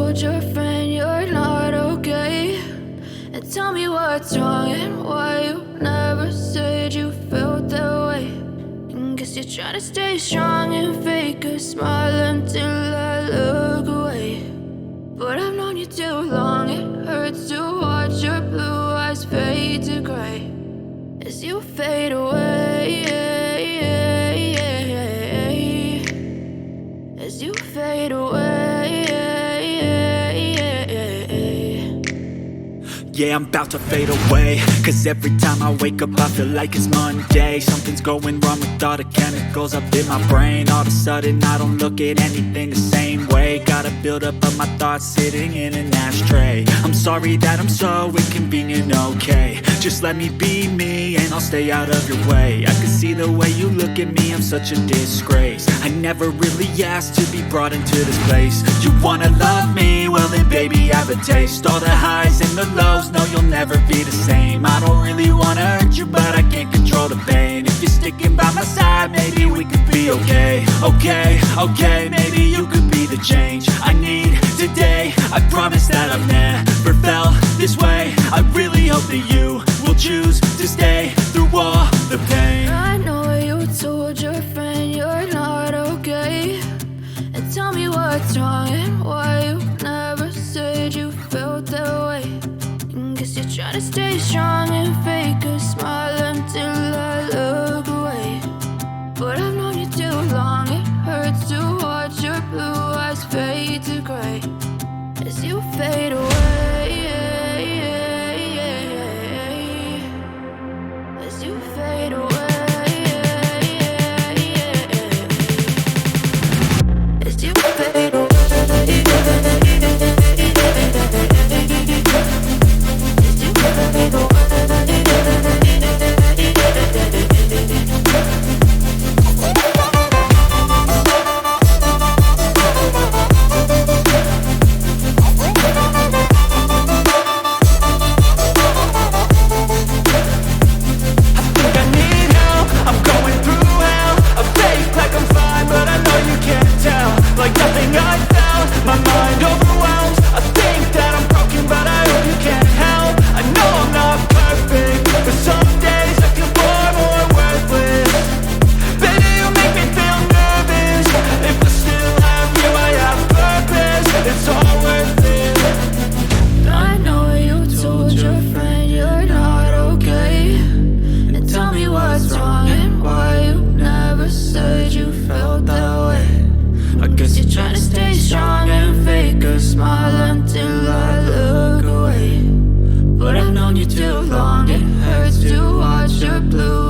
told your friend you're not okay? And tell me what's wrong and why you never said you felt that way. And guess you're trying to stay strong and fake a smile until I look away. But I've known you too long, it hurts to watch your blue eyes fade to gray as you fade away, as you fade away. Yeah, I'm about to fade away, cause every time I wake up I feel like it's Monday. Something's going wrong with all the chemicals up in my brain. All of a sudden I don't look at anything the same way. Got a build up of my thoughts sitting in an ashtray. I'm sorry that I'm so inconvenient, okay? Just let me be me and I'll stay out of your way. I can see the way you look at me, I'm such a disgrace. I never really asked to be brought into this place. You wanna love me? Well then baby have a taste. All the highs and the lows, no you'll never be the same. I don't really wanna hurt you but I can't control the pain. If you're sticking by my side maybe we could be okay. Okay, maybe you could be the change I need today. I promise that I've never felt this way. I really hope that you will choose to stay through all the pain. I know you told your friend you're not okay. And tell me what's wrong and why you never said you felt that way. And guess you're trying to stay strong and fake a smile until I look away. But I've known you too long, it hurts to watch your blue eyes fade to gray as you fade away, as you fade away. As you fade away. Blue